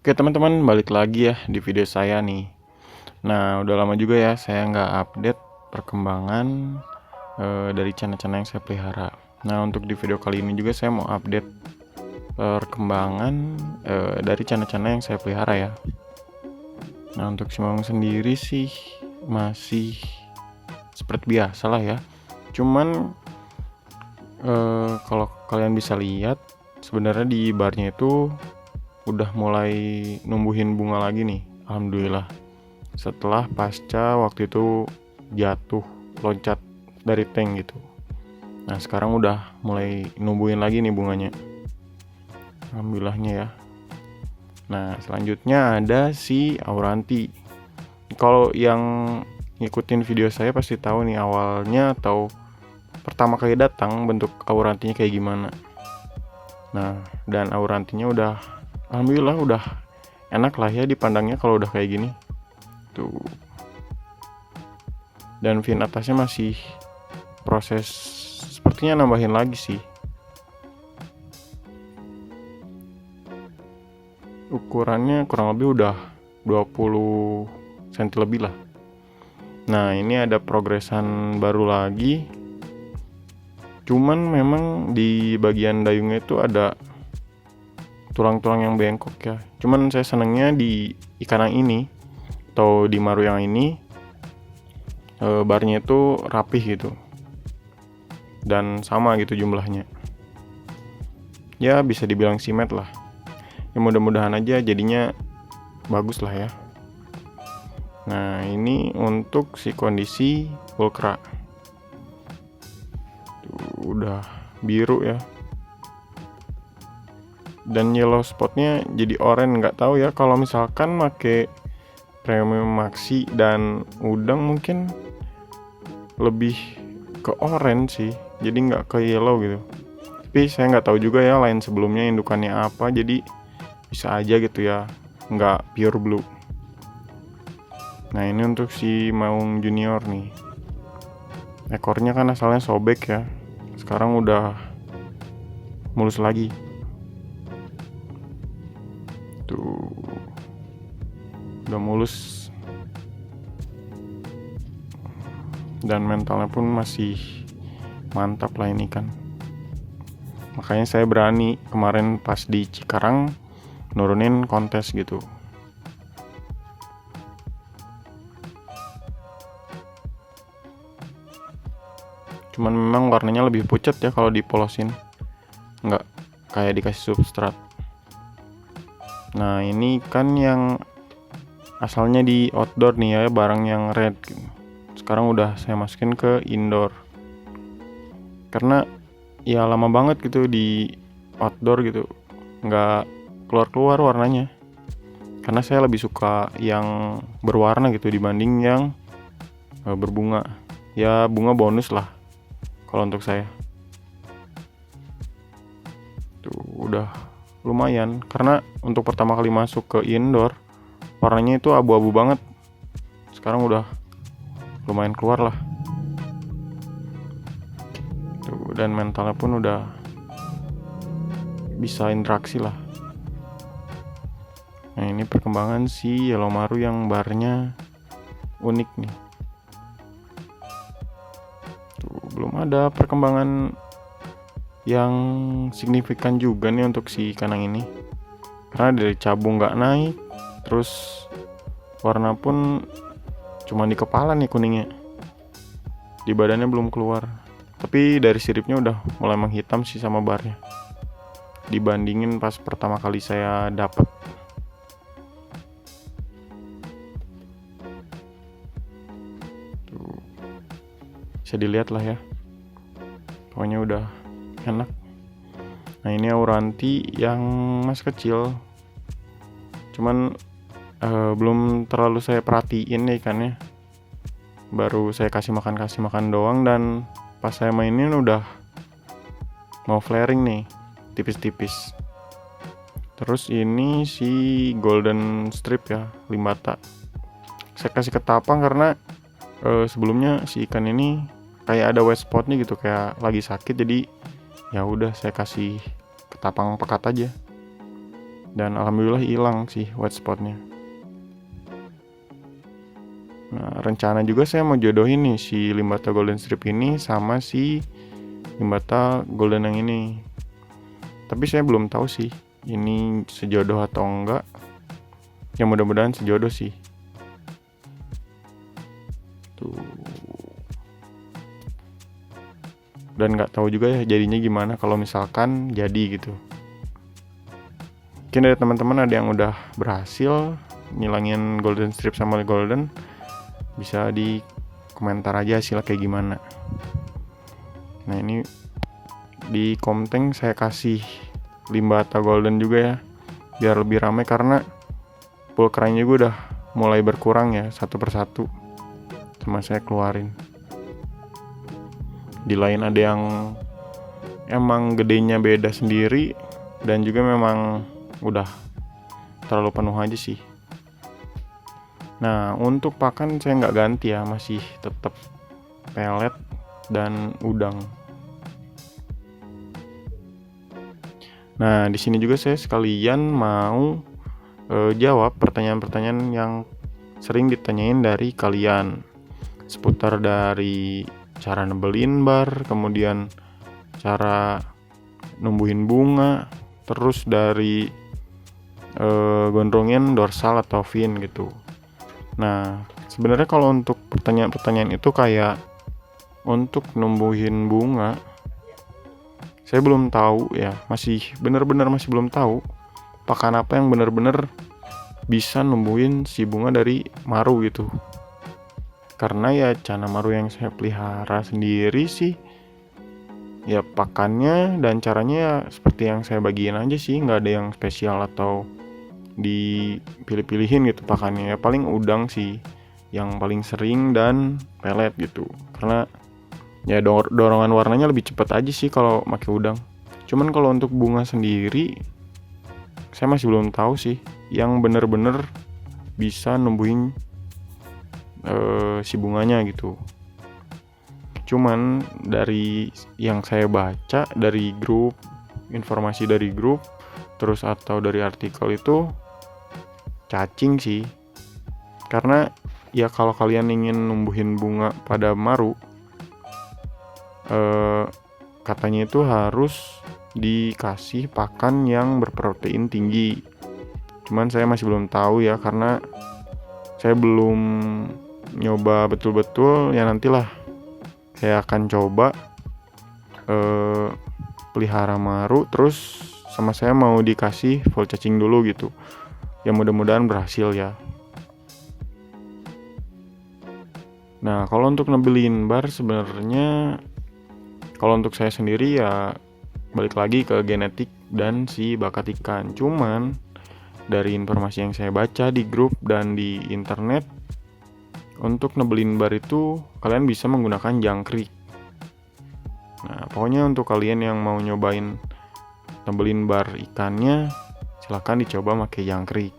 Oke teman-teman, balik lagi ya di video saya nih. Nah, udah lama juga ya saya nggak update perkembangan dari cana-cana yang saya pelihara. Nah, untuk di video kali ini juga saya mau update perkembangan dari cana-cana yang saya pelihara ya. Nah, untuk si Maung sendiri sih masih seperti biasa lah ya. Cuman kalau kalian bisa lihat, sebenarnya di barnya itu udah mulai numbuhin bunga lagi nih, alhamdulillah. Setelah pasca waktu itu jatuh loncat dari tank gitu. Nah, sekarang udah mulai numbuhin lagi nih bunganya, alhamdulillahnya ya. Nah, selanjutnya ada si Auranti. Kalau yang ngikutin video saya pasti tahu nih awalnya atau pertama kali datang bentuk Aurantinya kayak gimana. Nah, dan Aurantinya udah alhamdulillah udah enak lah ya dipandangnya kalau udah kayak gini tuh. Dan fin atasnya masih proses, sepertinya nambahin lagi sih. Ukurannya kurang lebih udah 20 cm lebih lah. Nah, ini ada progresan baru lagi. Cuman memang di bagian dayungnya itu ada tulang-tulang yang bengkok ya. Cuman saya senengnya di ikan yang ini atau di maru yang ini barnya itu rapih gitu dan sama gitu jumlahnya. Ya bisa dibilang simet lah. Ya mudah-mudahan aja jadinya bagus lah ya. Nah, ini untuk si kondisi pulkra. Tuh, udah biru ya. Dan yellow spotnya jadi oranye, nggak tahu ya kalau misalkan make premium maxi dan udang mungkin lebih ke orange sih, jadi nggak ke yellow gitu. Tapi saya nggak tahu juga ya lain sebelumnya indukannya apa, jadi bisa aja gitu ya nggak pure blue. Nah, ini untuk si Maung Junior nih, ekornya kan asalnya sobek ya, sekarang udah mulus lagi tuh, udah mulus. Dan mentalnya pun masih mantap lah ini kan. Makanya saya berani kemarin pas di Cikarang nurunin kontes gitu. Cuman memang warnanya lebih pucat ya kalau dipolosin, nggak kayak dikasih substrat. Nah, ini kan yang asalnya di outdoor nih ya, barang yang red gitu. Sekarang udah saya masukin ke indoor karena ya lama banget gitu di outdoor gitu nggak keluar warnanya, karena saya lebih suka yang berwarna gitu dibanding yang berbunga. Ya bunga bonus lah kalau untuk saya. Tuh udah lumayan, karena untuk pertama kali masuk ke indoor warnanya itu abu-abu banget. Sekarang udah lumayan keluar lah. Tuh, dan mentalnya pun udah bisa interaksi lah. Nah, ini perkembangan si Yellow Maru yang barnya unik nih. Tuh, belum ada perkembangan yang signifikan juga nih untuk si kanang ini, karena dari cabung nggak naik, terus warna pun cuma di kepala nih kuningnya, di badannya belum keluar. Tapi dari siripnya udah mulai menghitam sih sama barnya dibandingin pas pertama kali saya dapet. Tuh, bisa dilihat lah ya, pokoknya udah enak. Nah, ini Auranti yang masih kecil, cuman belum terlalu saya perhatiin nih ikannya, baru saya kasih makan doang. Dan pas saya mainin udah mau flaring nih, tipis-tipis. Terus ini si golden strip ya, limbata, saya kasih ketapang karena sebelumnya si ikan ini kayak ada wet spotnya gitu, kayak lagi sakit. Jadi ya udah saya kasih ketapang pekat aja. dan alhamdulillah hilang sih white spotnya. Nah, rencana juga saya mau jodohin nih si limbata golden strip ini sama si limbata golden yang ini. Tapi saya belum tahu sih ini sejodoh atau enggak. Ya mudah-mudahan sejodoh sih. Tuh. Dan nggak tahu juga ya jadinya gimana kalau misalkan jadi gitu. Mungkin dari teman-teman ada yang udah berhasil ngilangin golden strip sama golden, bisa di komentar aja hasilnya kayak gimana. Nah ini di Komteng saya kasih limbata golden juga ya, biar lebih ramai karena pulkeranya juga udah mulai berkurang ya satu persatu sama saya keluarin. Di lain ada yang emang gedenya beda sendiri dan juga memang udah terlalu penuh aja sih. Nah untuk pakan saya nggak ganti ya, masih tetap pelet dan udang. Nah di sini juga saya sekalian mau jawab pertanyaan-pertanyaan yang sering ditanyain dari kalian seputar dari cara nebelin bar, kemudian cara numbuhin bunga, terus dari gondrongin dorsal atau fin gitu. Nah sebenarnya kalau untuk pertanyaan-pertanyaan itu kayak untuk numbuhin bunga saya belum tahu ya, masih benar-benar masih belum tahu pakan apa yang benar-benar bisa numbuhin si bunga dari maru gitu. Karena ya cana maru yang saya pelihara sendiri sih ya pakannya dan caranya ya seperti yang saya bagiin aja sih, nggak ada yang spesial atau dipilih-pilihin gitu pakannya. Ya paling udang sih yang paling sering dan pelet gitu, karena ya dorongan warnanya lebih cepat aja sih kalau pakai udang. Cuman kalau untuk bunga sendiri saya masih belum tahu sih yang bener-bener bisa numbuhin si bunganya gitu. Cuman dari yang saya baca dari grup, informasi dari grup, terus atau dari artikel itu cacing sih. Karena ya kalau kalian ingin numbuhin bunga pada maru, katanya itu harus dikasih pakan yang berprotein tinggi. Cuman saya masih belum tahu ya, karena saya belum nyoba betul-betul. Ya nantilah saya akan coba pelihara maru, terus sama saya mau dikasih full cacing dulu gitu. Ya mudah-mudahan berhasil ya. Nah kalau untuk nebelin bar sebenarnya kalau untuk saya sendiri ya balik lagi ke genetik dan si bakat ikan. Cuman dari informasi yang saya baca di grup dan di internet, untuk nebelin bar itu kalian bisa menggunakan jangkrik. Nah pokoknya untuk kalian yang mau nyobain nebelin bar ikannya, silahkan dicoba pakai jangkrik.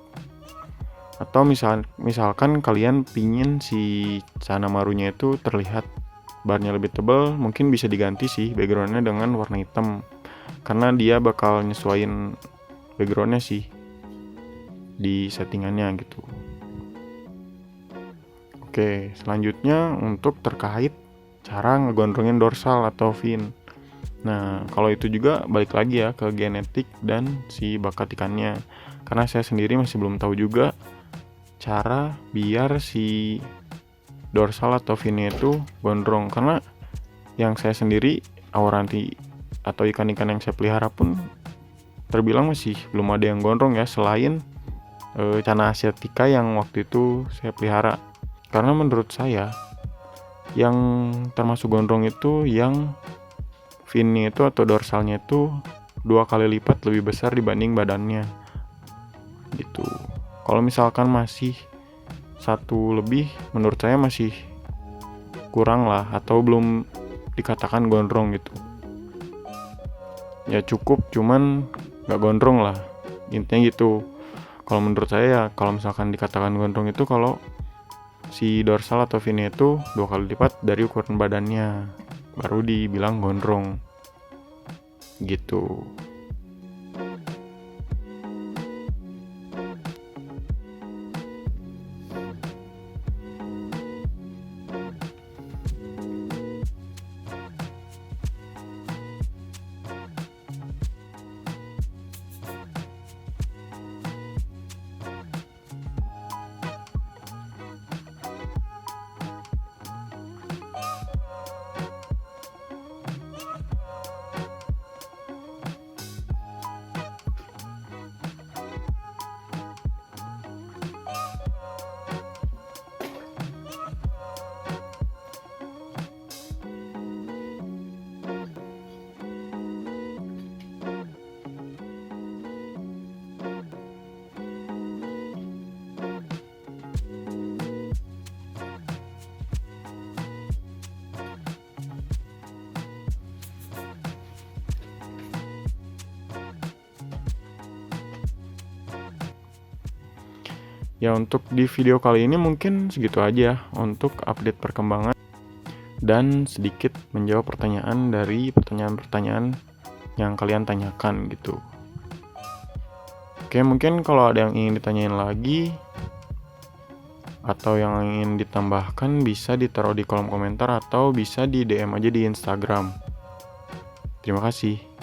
Atau misalkan kalian pingin si cana marunya itu terlihat barnya lebih tebal, mungkin bisa diganti sih backgroundnya dengan warna hitam, karena dia bakal nyesuaiin backgroundnya sih di settingannya gitu. Oke, selanjutnya untuk terkait cara ngegondrongin dorsal atau fin. Nah kalau itu juga balik lagi ya ke genetik dan si bakat ikannya, karena saya sendiri masih belum tahu juga cara biar si dorsal atau finnya itu gondrong. Karena yang saya sendiri auranti atau ikan-ikan yang saya pelihara pun terbilang masih belum ada yang gondrong ya, selain cana asiatica yang waktu itu saya pelihara. Karena menurut saya yang termasuk gondrong itu yang finnya itu atau dorsalnya itu 2 kali lipat lebih besar dibanding badannya gitu. Kalau misalkan masih 1 lebih, menurut saya masih kurang lah, atau belum dikatakan gondrong gitu. Ya cukup, cuman gak gondrong lah, intinya gitu. Kalau menurut saya ya, kalau misalkan dikatakan gondrong itu kalau si dorsal atau finnya itu 2 kali lipat dari ukuran badannya, baru dibilang gondrong gitu. Ya untuk di video kali ini mungkin segitu aja untuk update perkembangan dan sedikit menjawab pertanyaan dari pertanyaan-pertanyaan yang kalian tanyakan gitu. Oke, mungkin kalau ada yang ingin ditanyain lagi atau yang ingin ditambahkan bisa ditaruh di kolom komentar atau bisa di DM aja di Instagram. Terima kasih.